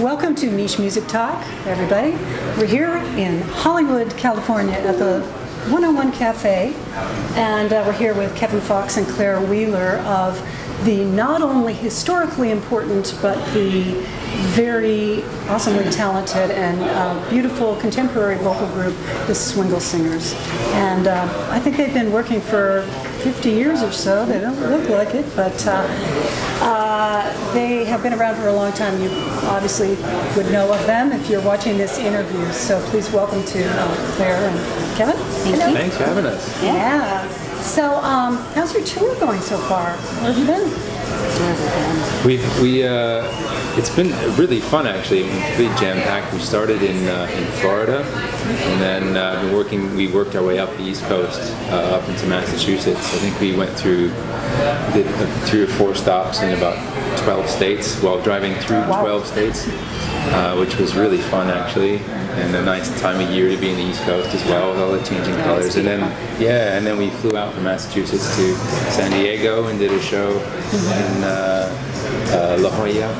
Welcome to MichMusic Talk, everybody. We're here in Hollywood, California at the 101 Cafe, and we're here with Kevin Fox and Claire Wheeler of the not only historically important but the very awesomely talented and beautiful contemporary vocal group, the Swingle Singers. And I think they've been working for 50 years or so. They don't look like it, but they have been around for a long time. You obviously would know of them if you're watching this interview. So please welcome to Claire and Kevin. Thank you. Thanks for having us. Yeah. So how's your tour going so far? Where have you been? It's been really fun actually. Completely jam-packed. We started in Florida, and then we worked our way up the East Coast, up into Massachusetts. I think we went through, did 3 or 4 stops in about 12 states while driving through 12 states, which was really fun actually, and a nice time of year to be in the East Coast as well, with all the changing colors. And then we flew out from Massachusetts to San Diego and did a show in La Jolla,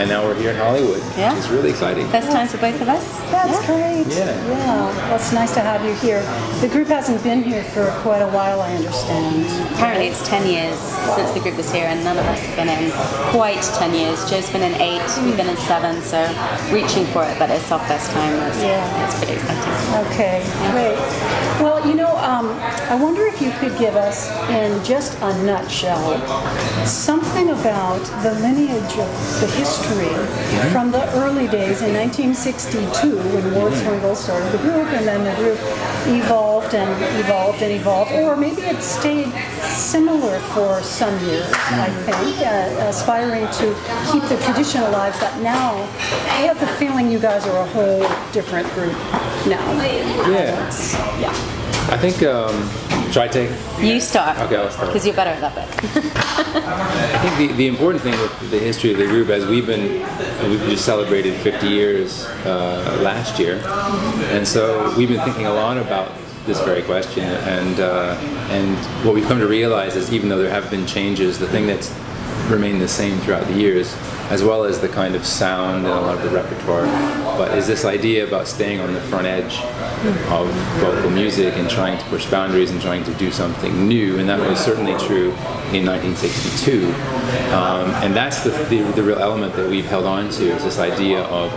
and now we're here in Hollywood, which is really exciting. First time for both of us? That's great. Yeah. Well, it's nice to have you here. The group hasn't been here for quite a while, I understand. Apparently it's 10 years since the group was here, and none of us have been in quite 10 years. Joe's been in 8, we've been in 7, so reaching for it, but it's our first time. It's pretty exciting. Okay, great. Well, I wonder if you could give us, in just a nutshell, something about the lineage of the history from the early days in 1962 when Ward Swingle started the group, and then the group evolved and evolved and evolved, or maybe it stayed similar for some years, I think, aspiring to keep the tradition alive, but now I have the feeling you guys are a whole different group now. Yeah. I think, should I take? You start. Okay, I'll start. Because you're better at that bit. I think the important thing with the history of the group, as we've just celebrated 50 years last year, and so we've been thinking a lot about this very question, and what we've come to realize is, even though there have been changes, the thing that's remained the same throughout the years, as well as the kind of sound and a lot of the repertoire, but is this idea about staying on the front edge of vocal music and trying to push boundaries and trying to do something new, and that was certainly true in 1962. And that's the real element that we've held on to, is this idea of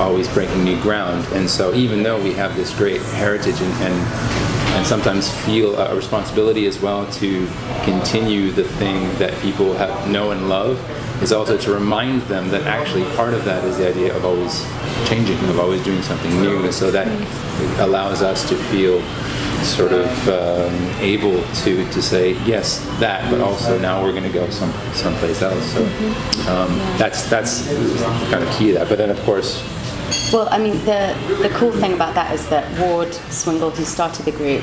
always breaking new ground. And so even though we have this great heritage and sometimes feel a responsibility as well to continue the thing that people know and love, is also to remind them that actually part of that is the idea of always changing, of always doing something new, and so that allows us to feel sort of able to say yes, that, but also now we're going to go someplace else. So that's kind of key to that. But then of course, well, I mean, the cool thing about that is that Ward Swingle, who started the group,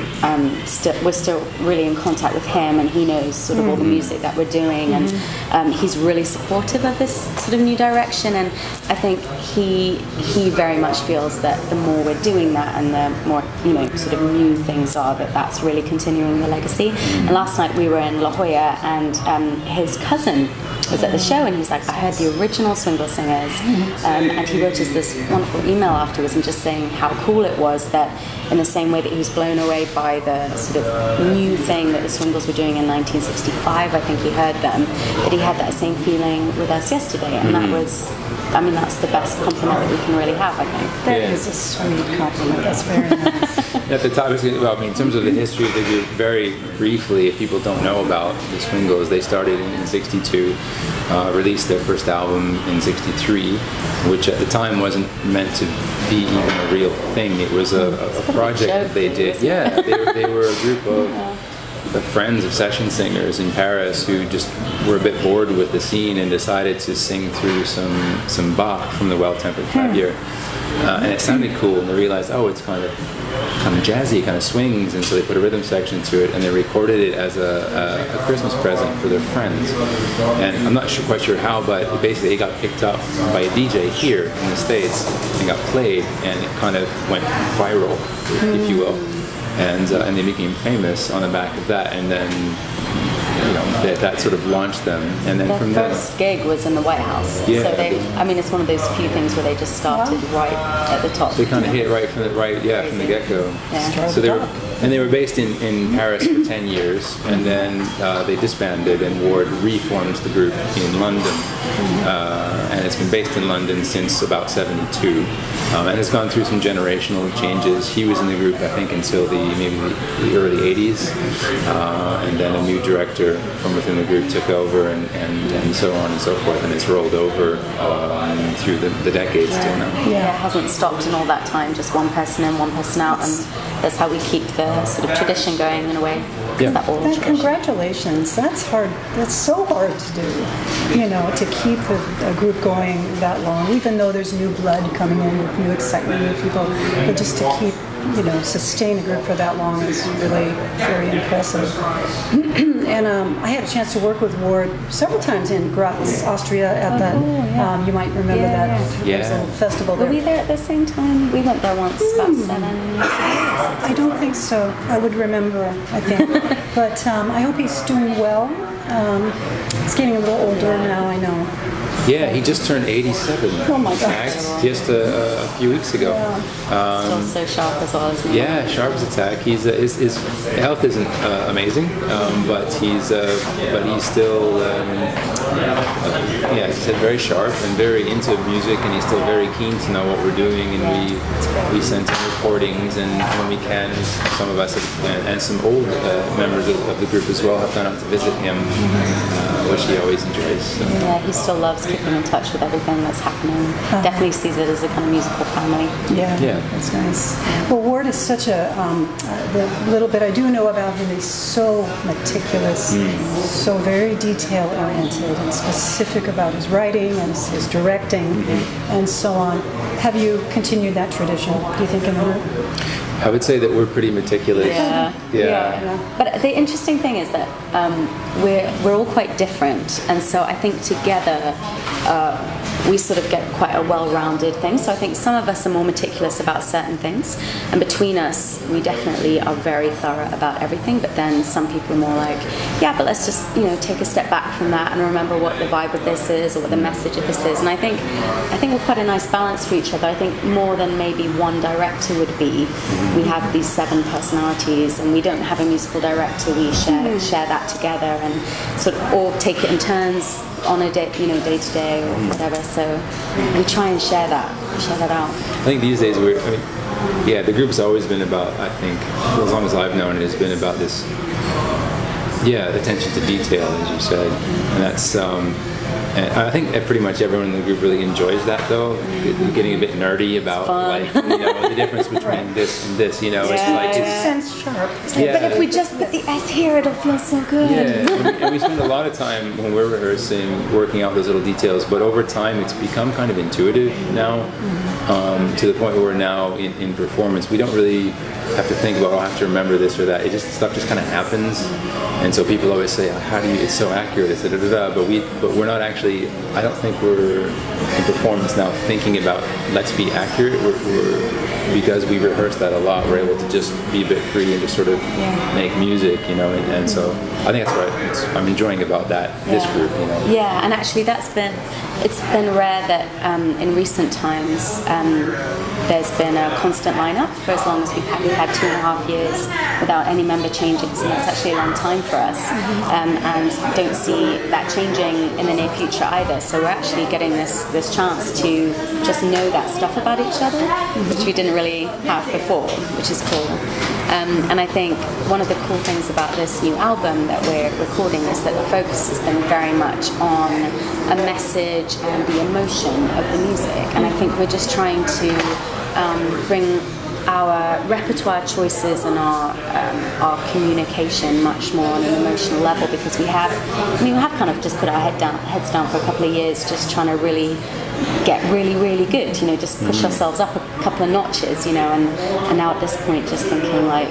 we're still really in contact with him, and he knows sort of all the music that we're doing, and he's really supportive of this sort of new direction, and I think he very much feels that the more we're doing that and the more, sort of new things are, that's really continuing the legacy. And last night we were in La Jolla, and his cousin was at the show, and he's like, I heard the original Swingle Singers, and he wrote us this wonderful email afterwards, and just saying how cool it was that, in the same way that he was blown away by the sort of new thing that the Swingles were doing in 1965, I think he heard them, that he had that same feeling with us yesterday, and that was, I mean, that's the best compliment that we can really have, I think. That is a sweet compliment. That's very nice. At the top, in terms of the history of the group, very briefly, if people don't know about the Swingles, they started in 62, released their first album in 63, which at the time wasn't meant to be even a real thing. It was a project that they did. Yeah, they were a group of the friends of session singers in Paris who just were a bit bored with the scene and decided to sing through some Bach from the Well-Tempered Clavier. And it sounded cool, and they realized, oh, it's kind of jazzy, kind of swings, and so they put a rhythm section to it, and they recorded it as a Christmas present for their friends. And I'm not quite sure how, but basically it got picked up by a DJ here in the States and got played, and it kind of went viral, if you will. And they became famous on the back of that, and then that sort of launched them. And then from their first gig was in the White House. Yeah. So it's one of those few things where they just started right at the top. They kind of hit right from the get-go. Yeah. So they were based in Paris for 10 years, and then they disbanded, and Ward reformed the group in London. And it's been based in London since about 72. And it's gone through some generational changes. He was in the group, I think, until maybe the early 80s. And then a new director from within the group took over, and so on and so forth. And it's rolled over through the decades till now. Yeah, it hasn't stopped in all that time, just one person in, one person out. And that's how we keep the sort of tradition going in a way. Yeah. Congratulations. That's hard. That's so hard to do, to keep a group going that long, even though there's new blood coming in with new excitement, new people, but just to keep, sustain a group for that long is really very impressive. And I had a chance to work with Ward several times in Graz, Austria, at that, you might remember that little festival there. Were we there at the same time? We went there once, about 7 years ago. I don't think so. I would remember, I think. But I hope he's doing well. He's getting a little older now, I know. Yeah, he just turned 87. Oh my God. Just a few weeks ago. Still so sharp as well, isn't he? Yeah, sharp as a tack. His health isn't amazing, but he's still as I said, very sharp and very into music, and he's still very keen to know what we're doing. And we send him recordings, and when we can, some of us and some old members of the group as well have gone out to visit him, which he always enjoys. So. Yeah, he still loves keeping in touch with everything that's happening. Definitely sees it as a kind of musical family. Yeah, that's nice. Well, Ward is such the little bit I do know about him, he's so meticulous, so very detail-oriented and specific about his writing and his directing and so on. Have you continued that tradition, do you think, in the group? I would say that we're pretty meticulous. Yeah. But the interesting thing is that we're all quite different, and so I think together we sort of get quite a well-rounded thing. So I think some of us are more meticulous about certain things, and between us we definitely are very thorough about everything, but then some people are more like, but let's just take a step back from that and remember what the vibe of this is or what the message of this is. And I think we're quite a nice balance for each other. I think more than maybe one director would be, we have these 7 personalities, and we don't have a musical director. We share that together and sort of all take it in turns on a day, day to day or whatever. So we try and share that out. I think these days the group's always been about, I think, as long as I've known it, has been about this, attention to detail, as you said, and that's. And I think pretty much everyone in the group really enjoys that, though. Getting a bit nerdy about the difference between this and this. It's like it sounds sharp. But if we just put the S here, it'll feel so good. Yeah, and we spend a lot of time when we're rehearsing working out those little details. But over time, it's become kind of intuitive now, to the point where we're now in performance, we don't really have to think about, I have to remember this or that. Stuff just kind of happens. And so people always say, how do you, it's so accurate, it's but we're not actually, I don't think we're in performance now thinking about, let's be accurate. Because we rehearse that a lot, we're able to just be a bit free and just sort of make music, and so I think that's what I'm enjoying about this group, Yeah, and actually it's been rare that in recent times there's been a constant lineup for as long as we've had 2.5 years without any member changing, so that's actually a long time for us, and don't see that changing in the near future either. So we're actually getting this chance to just know that stuff about each other, which we didn't really have before, which is cool. And I think one of the cool things about this new album that we're recording is that the focus has been very much on a message and the emotion of the music, and I think we're just trying to bring our repertoire choices and our communication much more on an emotional level, because we have kind of just put our heads down for a couple of years just trying to really get really, really good, just push ourselves up a couple of notches, and now at this point just thinking like,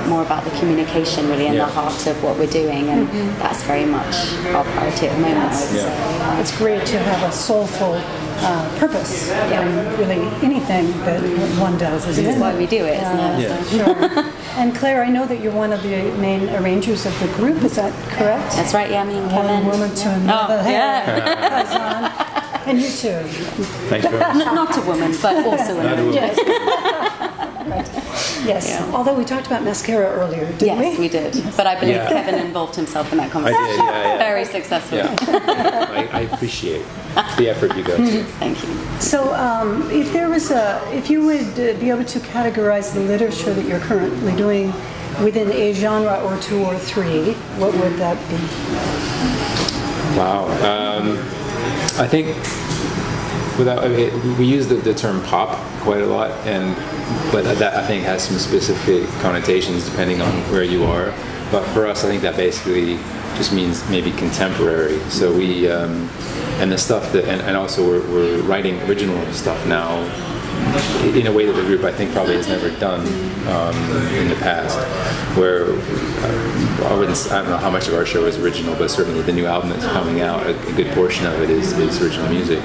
more about the communication really in the heart of what we're doing, and that's very much our priority at the moment. It's great to have a soulful purpose in really anything that one does. That's why we do it, isn't it? Yeah. Sure. And Claire, I know that you're one of the main arrangers of the group. Is that correct? That's right. Yeah, me and Kevin. One woman to another. Oh, yeah. And you too. Thanks very much. Not a woman, but also a woman. Yes. Yes. Yeah. Although we talked about mascara earlier, didn't we? Yes, we did. But I believe Kevin involved himself in that conversation. I did, Very successfully. Yeah. I appreciate the effort you go to. Thank you. So, if you would be able to categorize the literature that you're currently doing within a genre or two or three, what would that be? Wow. I think we use the term pop quite a lot, but that I think has some specific connotations depending on where you are. But for us, I think that basically just means maybe contemporary. So we and the stuff that and also we're writing original stuff now in a way that the group I think probably has never done in the past. Where I don't know how much of our show is original, but certainly the new album that's coming out, a good portion of it is original music,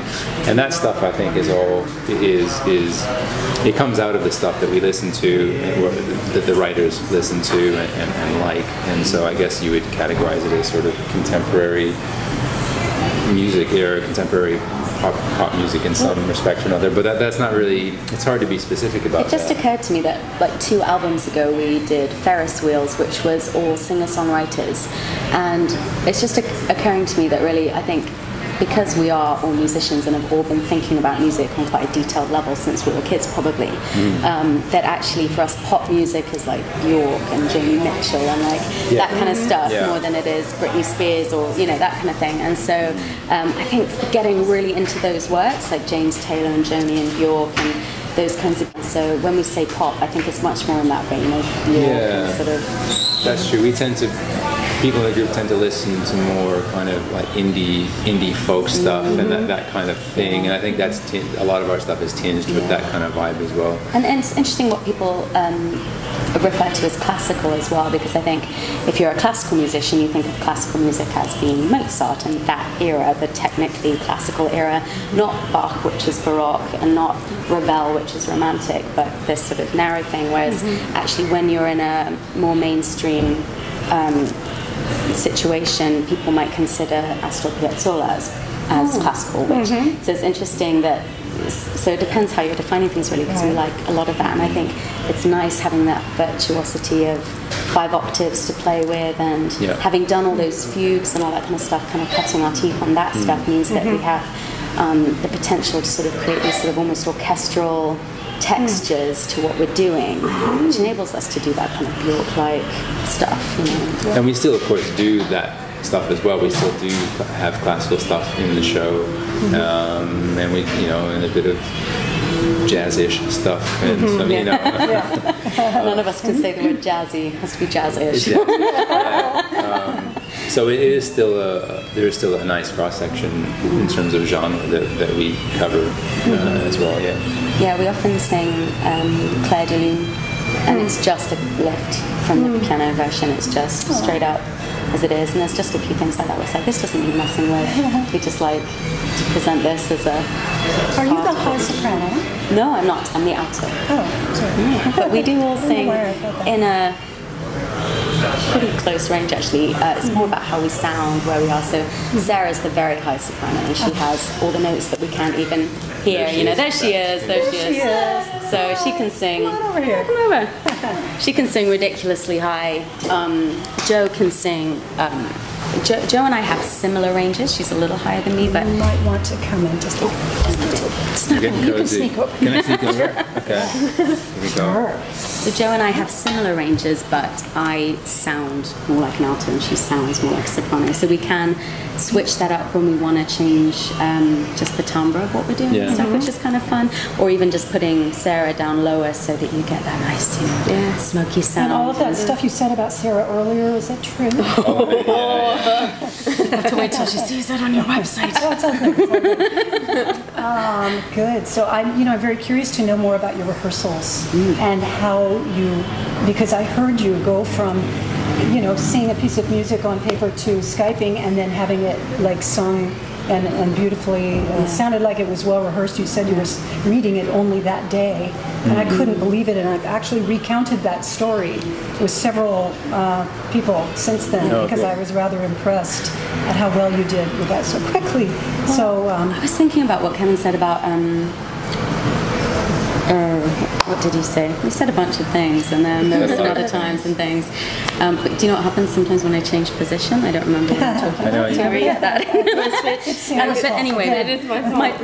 and that stuff I think is all it comes out of the stuff that we listen to, that the writers listen to and like, and so I guess you would categorize it as sort of contemporary music or contemporary pop music in some respect or another, but that's not really, it's hard to be specific about that. It just occurred to me that like 2 albums ago we did Ferris Wheels, which was all singer-songwriters, and it's just occurring to me that really I think because we are all musicians and have all been thinking about music on quite a detailed level since we were kids probably, that actually for us pop music is like Bjork and Joni Mitchell and like that kind of stuff more than it is Britney Spears or that kind of thing. And so I think getting really into those works like James Taylor and Joni and Bjork and those kinds of, so when we say pop I think it's much more in that vein of Bjork and sort of. That's true. People in the group tend to listen to more kind of like indie folk stuff and that kind of thing, and I think that's a lot of our stuff is tinged with that kind of vibe as well. And it's interesting what people refer to as classical as well, because I think if you're a classical musician, you think of classical music as being Mozart and that era, the technically classical era, not Bach, which is Baroque, and not Ravel, which is Romantic, but this sort of narrow thing, whereas actually when you're in a more mainstream situation, people might consider Astor Piazzolla as classical, which so it's interesting that, so it depends how you're defining things really, because we like a lot of that, and I think it's nice having that virtuosity of 5 octaves to play with, and having done all those fugues and all that kind of stuff, kind of cutting our teeth on that stuff means that we have the potential to sort of create these sort of almost orchestral textures to what we're doing, which enables us to do that kind of Bjork-like stuff. And we still, of course, do that stuff as well. We still do have classical stuff in the show, and we, and a bit of jazz-ish stuff. And so, none of us can say the word jazzy. It has to be jazz-ish. So it is still there is still a nice cross section in terms of genre that we cover as well. Yeah, we often sing Claire de Lune, and it's just a lift from the piano version. It's just straight up as it is, and there's just a few things like that where it's like, this doesn't need messing with. We just like to present this as a. Are you the high soprano? No, I'm not. I'm the alto. Oh, sorry. But we do all sing in a pretty close range actually. It's more about how we sound, where we are. So Sarah's the very high soprano, and she has all the notes that we can't even hear. There she is. So she can sing. Come on over here. Come over. She can sing ridiculously high. Jo can sing. Jo and I have similar ranges. She's a little higher than me, but you might want to come in just a little bit. You can sneak over. Can I sneak over? Okay. Here we go. So Jo and I have similar ranges, but I sound more like an alto and she sounds more like a soprano. So we can switch that up when we want to change just the timbre of what we're doing and stuff, which is kind of fun. Or even just putting Sarah down lower so that you get that nice, smoky sound. And all of that stuff you said about Sarah earlier, is that true? have to wait till she sees that on your website. Good. So I'm very curious to know more about your rehearsals and how because I heard you go from, seeing a piece of music on paper to Skyping and then having it like sung and beautifully. Sounded like it was well rehearsed. You said you were reading it only that day, and I couldn't believe it. And I've actually recounted that story with several people since then because I was rather impressed at how well you did with that so quickly. Well, I was thinking about what Kevin said about. What did he say? He said a bunch of things, and then there were some other times and things. But do you know what happens sometimes when I change position? I don't remember what I'm talking about. Do you ever get that? But anyway,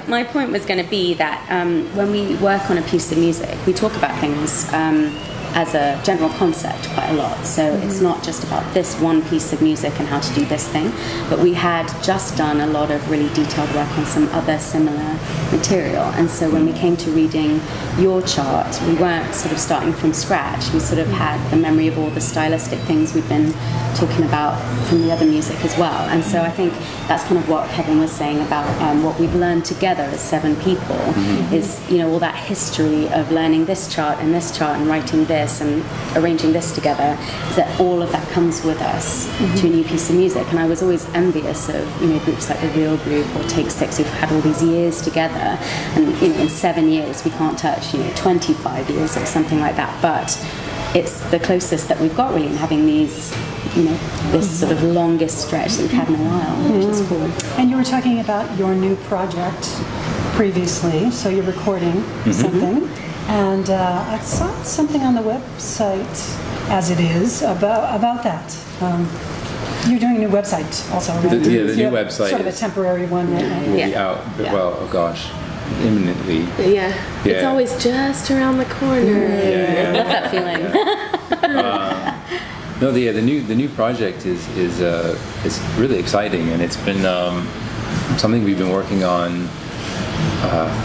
my point was going to be that when we work on a piece of music, we talk about things as a general concept quite a lot. So it's not just about this one piece of music and how to do this thing, but we had just done a lot of really detailed work on some other similar material. And so when we came to reading your chart, we weren't sort of starting from scratch. We sort of had the memory of all the stylistic things we've been talking about from the other music as well. And so I think that's kind of what Kevin was saying about what we've learned together as 7 people is, all that history of learning this chart and writing this and arranging this together, is that all of that comes with us to a new piece of music. And I was always envious of groups like the Real Group or Take 6 who've had all these years together, and in 7 years we can't touch 25 years or something like that, but it's the closest that we've got really in having these this sort of longest stretch that we've had in a while, which is cool. And you were talking about your new project previously, so you're recording something. And I saw something on the website, as it is, about that. You're doing a new website also, right? The new website. Sort of a temporary one. Will be out, well, oh gosh, imminently. Yeah. It's always just around the corner. I love that feeling. The new project is really exciting, and it's been something we've been working on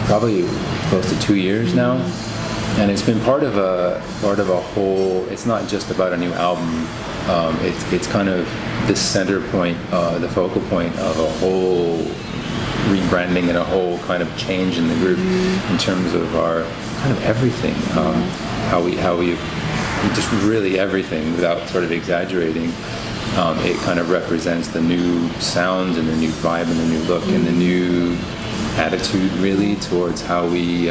probably close to 2 years now. And it's been part of a whole. It's not just about a new album. It's kind of this center point, the focal point of a whole rebranding and a whole kind of change in the group in terms of our kind of everything. How we just really everything without sort of exaggerating. It kind of represents the new sound and the new vibe and the new look and the new attitude really towards how we.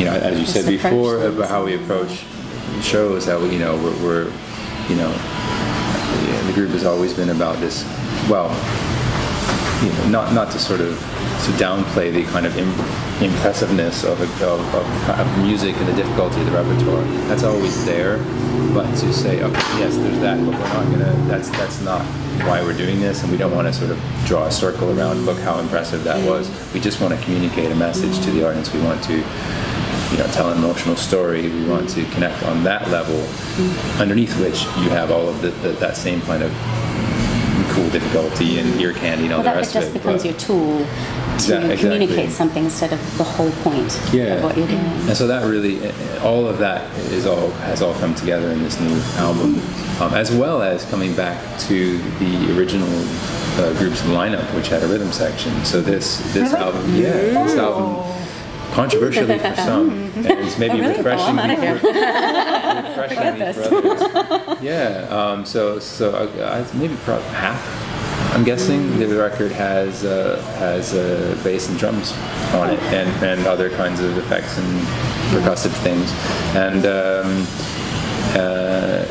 As you said before, about how we approach shows, how we're the group has always been about this. Well, not to sort of downplay the kind of impressiveness of music and the difficulty of the repertoire. That's always there, but to say, okay, yes, there's that, but we're not gonna. That's not why we're doing this, and we don't want to sort of draw a circle around. Look how impressive that was. We just want to communicate a message to the audience. We want to. Tell an emotional story. We want to connect on that level, underneath which you have all of that same kind of cool difficulty and ear candy and all the rest of it. That just becomes your tool to communicate something instead of the whole point of what you're doing. And so that really, all of that has all come together in this new album, as well as coming back to the original group's lineup, which had a rhythm section. So this album, this album. Controversially for some, and it's maybe refreshingly for others. So maybe probably half. I'm guessing the record has bass and drums on it, and other kinds of effects and percussive things,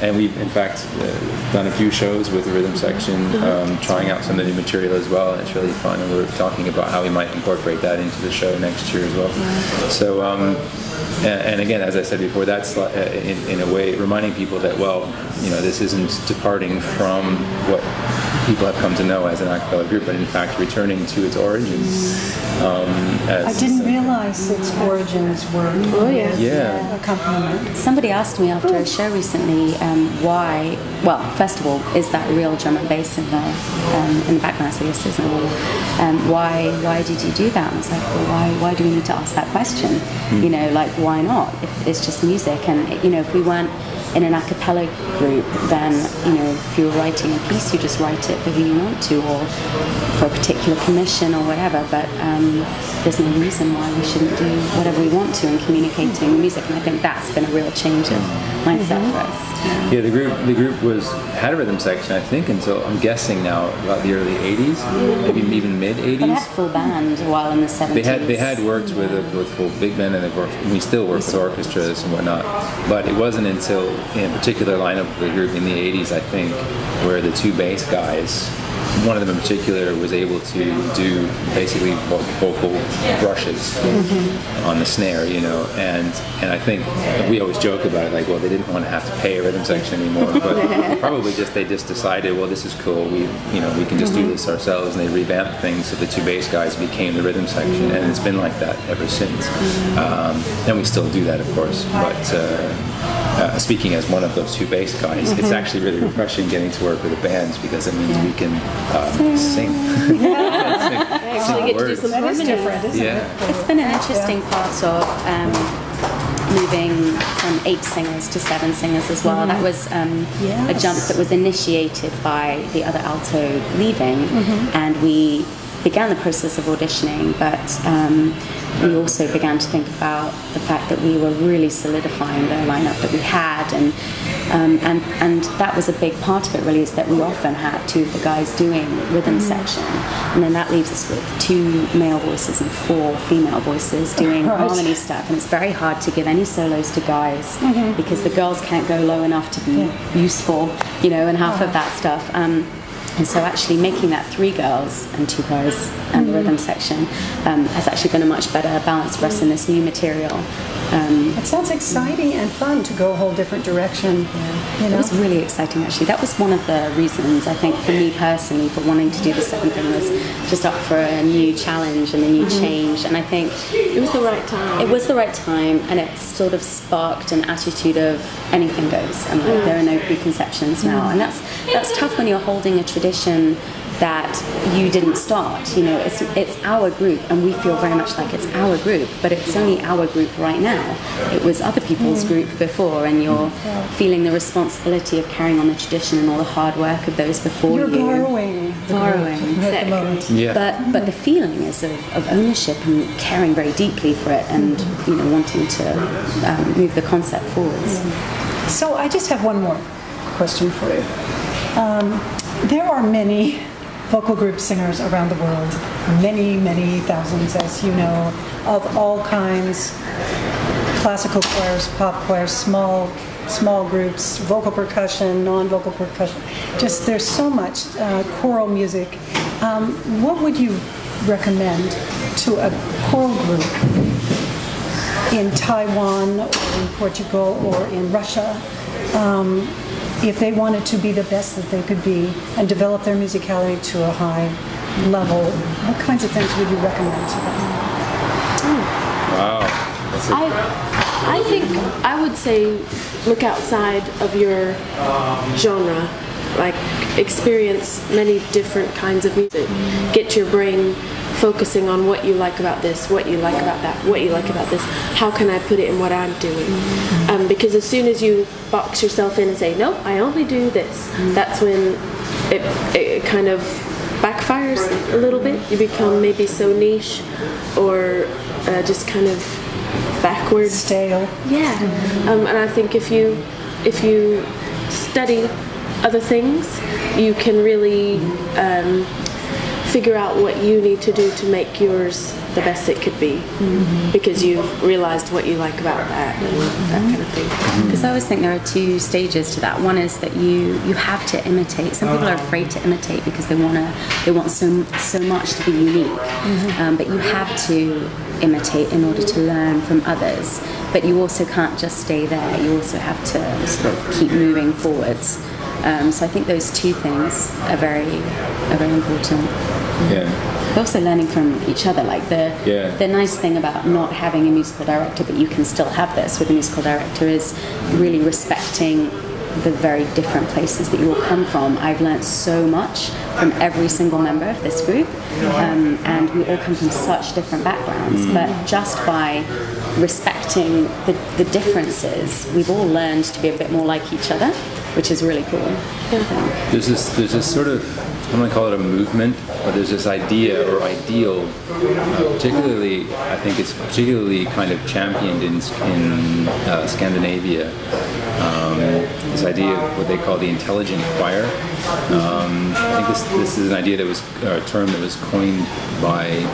and we've in fact done a few shows with the rhythm section, trying out some of the new material as well, and it's really fun. And we're talking about how we might incorporate that into the show next year as well. So, and again, as I said before, that's in a way reminding people that this isn't departing from what people have come to know as an a cappella group, but in fact returning to its origins. I didn't realize its origins were accompaniment. Somebody asked me after a show recently why. Well, first of all, is that real drum and bass in the background? So yes, isn't it? Why did you do that? And I was like, well, why do we need to ask that question? You know, like, why not? If it's just music, and you know, if we weren't in an a cappella group, then, you know, if you were writing a piece, you just write it for who you want to, or for a particular commission or whatever, but there's no reason why we shouldn't do whatever we want to in communicating music, and I think that's been a real change of mindset for us. Yeah, the group had a rhythm section, I think, until, I'm guessing now, about the early 80s, maybe even mid-80s. They had full band while in the 70s. They had worked with full big band, and we still work with orchestras and whatnot, but it wasn't until, in a particular lineup of the group in the 80s, I think, where the two bass guys, one of them in particular, was able to do basically vocal brushes on the snare, you know, and I think we always joke about it, like, well, they didn't want to have to pay a rhythm section anymore, but probably they just decided, well, this is cool, we can just do this ourselves, and they revamped things, so the two bass guys became the rhythm section, and it's been like that ever since. And we still do that, of course, but speaking as one of those two bass guys, it's actually really refreshing getting to work with the bands, because it means we can sing. Actually get to do some harmonies. Different, isn't it? It's been an interesting part of moving from 8 singers to 7 singers as well. That was a jump that was initiated by the other alto leaving, and we began the process of auditioning, but we also began to think about the fact that we were really solidifying the lineup that we had, and that was a big part of it, really, is that we often had 2 of the guys doing rhythm section, and then that leaves us with 2 male voices and 4 female voices doing harmony stuff, and it's very hard to give any solos to guys because the girls can't go low enough to be useful, you know, and half of that stuff. And so actually making that 3 girls and 2 guys and the rhythm section has actually been a much better balance for us in this new material. It sounds exciting and fun to go a whole different direction. You know? It was really exciting, actually. That was one of the reasons, I think, for me personally, for wanting to do the 7th thing, was just up for a new challenge and a new change. And I think it was the right time. It was the right time, and it sort of sparked an attitude of anything goes, and like, there are no preconceptions now. And that's tough when you're holding a tradition that you didn't start. You know, it's our group, and we feel very much like it's our group, but it's only our group right now. It was other people's group before, and you're feeling the responsibility of carrying on the tradition and all the hard work of those before you. You're borrowing at the moment. Yeah. But the feeling is of ownership and caring very deeply for it, and you know, wanting to move the concept forwards. So I just have one more question for you. There are many vocal group singers around the world, many, many thousands, as you know, of all kinds, classical choirs, pop choirs, small groups, vocal percussion, non-vocal percussion. Just there's so much choral music. What would you recommend to a choral group in Taiwan or in Portugal or in Russia, if they wanted to be the best that they could be and develop their musicality to a high level? What kinds of things would you recommend to them? Wow. I think I would say look outside of your genre, like experience many different kinds of music. Get your brain focusing on what you like about this, what you like about that, what you like about this. How can I put it in what I'm doing? Because as soon as you box yourself in and say, nope, I only do this, that's when it kind of backfires a little bit. You become maybe so niche or just kind of backwards. Stale. Yeah. And I think if you study other things, you can really figure out what you need to do to make yours the best it could be, because you've realized what you like about that and that kind of thing. Because I always think there are 2 stages to that. One is that you have to imitate. Some people are afraid to imitate because they want so much to be unique. But you have to imitate in order to learn from others. But you also can't just stay there. You also have to sort of keep moving forwards. So I think those 2 things are very important. Yeah. But also learning from each other. Like the nice thing about not having a musical director, but you can still have this with a musical director, is really respecting the very different places that you all come from. I've learnt so much from every single member of this group, and we all come from such different backgrounds, but just by respecting the differences, we've all learned to be a bit more like each other, which is really cool. There's this sort of, I don't want to call it a movement, but there's this idea or ideal, particularly, I think it's particularly kind of championed in Scandinavia, this idea of what they call the intelligent choir. I think this is an idea that was, or a term that was coined by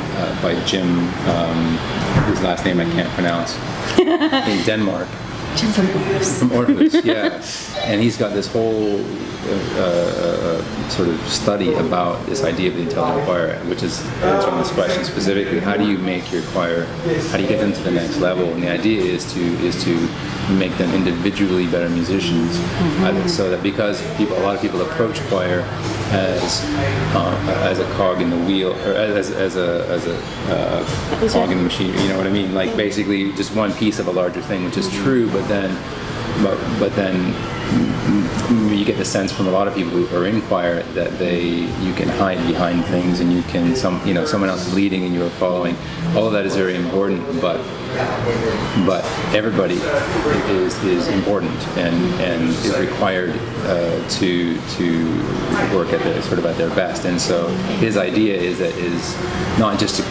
Jim, whose last name I can't pronounce, in Denmark. Jim from Aarhus. From Aarhus, yeah. And he's got this whole sort of study about this idea of the intelligent choir, which is answering this question specifically: how do you make your choir? How do you get them to the next level? And the idea is to make them individually better musicians, so that because a lot of people approach choir as a cog in the wheel, or as a cog in the machine. You know what I mean? Like basically just one piece of a larger thing, which is true, but then you get the sense from a lot of people who are in choir that you can hide behind things, and someone else is leading and you are following. All of that is very important, but everybody is important and is required to work at their best. And so his idea is not just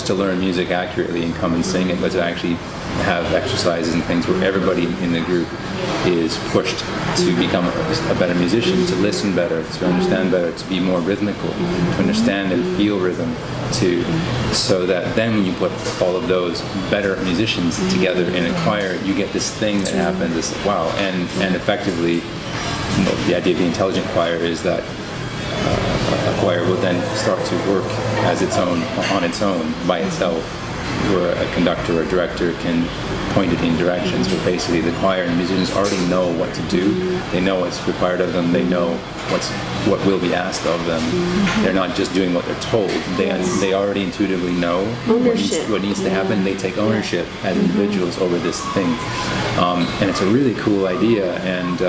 to learn music accurately and come and sing it, but to actually have exercises and things where everybody in the group is pushed to become a better musician, to listen better, to understand better, to be more rhythmical, to understand and feel rhythm, so that then when you put all of those better musicians together in a choir, you get this thing that happens, this wow, and effectively, the idea of the intelligent choir is that a choir will then start to work on its own, by itself, where a conductor or director can point it in directions, where basically the choir and the musicians already know what to do. They know what's required of them. They know what will be asked of them. They're not just doing what they're told. They already intuitively know what needs to happen. They take ownership as individuals over this thing, and it's a really cool idea. And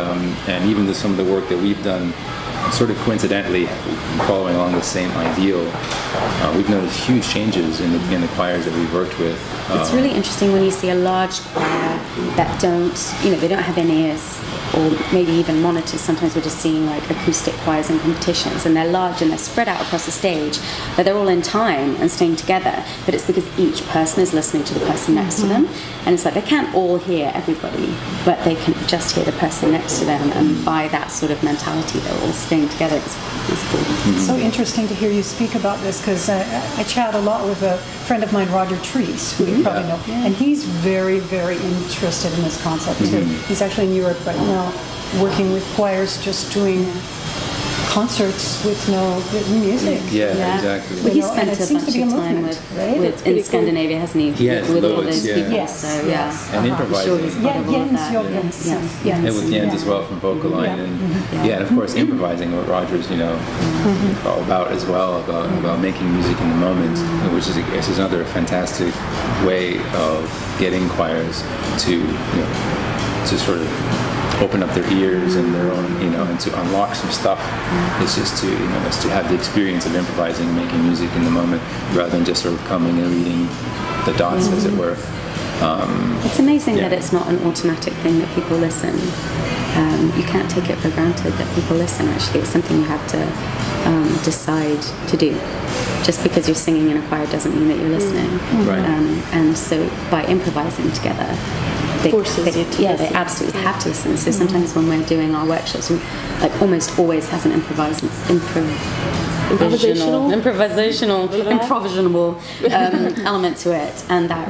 even some of the work that we've done, sort of coincidentally following along the same ideal, we've noticed huge changes in the choirs that we've worked with. It's really interesting when you see a large choir that they don't have any ears, or maybe even monitors. Sometimes we're just seeing like acoustic choirs in competitions, and they're large and they're spread out across the stage, but they're all in time and staying together. But it's because each person is listening to the person next to them, and it's like they can't all hear everybody, but they can just hear the person next to them, and by that sort of mentality, they're all staying together. It's cool. It's so interesting to hear you speak about this, because I chat a lot with a friend of mine, Roger Treese, who you probably know, and he's very, very interested in this concept too. He's actually in Europe right now, working with choirs, just doing concerts with no written music. Yeah, exactly. Well, he spent a bunch of time in Scandinavia, hasn't he? With all those people. Yes. So, yeah. And improvising. Jens And with Jens as well from Vocal Line. And of course improvising, what Roger's all about as well, about making music in the moment, which is, I guess, is another fantastic way of getting choirs to sort of open up their ears and their own, and to unlock some stuff. It's just to have the experience of improvising and making music in the moment, rather than just sort of coming and reading the dots, as it were. It's amazing that it's not an automatic thing that people listen. You can't take it for granted that people listen. Actually, it's something you have to decide to do. Just because you're singing in a choir doesn't mean that you're listening. Right. And so by improvising together, they absolutely have to listen. So sometimes when we're doing our workshops, we almost always has an improvisational element to it, and that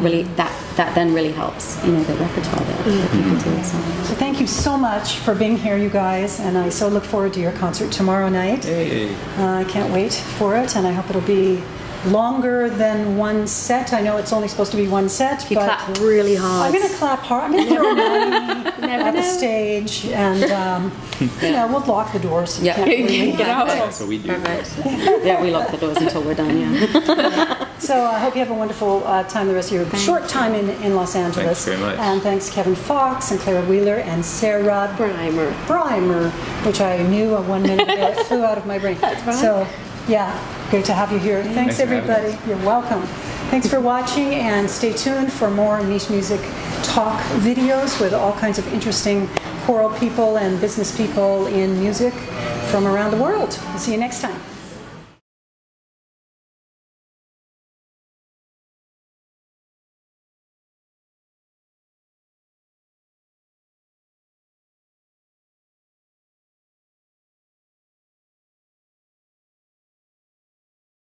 then really helps, the repertoire that people do as well. So thank you so much for being here, you guys, and I so look forward to your concert tomorrow night. Hey. I can't wait for it, and I hope it'll be longer than one set. I know it's only supposed to be one set. You clap really hard. I'm going to clap hard. I'm going to throw money at the stage, and we'll lock the doors. So yeah, get out. That's what we do. Yeah, we lock the doors until we're done. Yeah. So I hope you have a wonderful time the rest of your short time in Los Angeles. Thanks very much. And thanks Kevin Fox and Clara Wheeler and Sarah Brimer, which I knew 1 minute ago. It flew out of my brain. That's right. So, yeah, great to have you here. Thanks for having everybody. us. You're welcome. Thanks for watching, and stay tuned for more MichMusic talk videos with all kinds of interesting choral people and business people in music from around the world. We'll see you next time.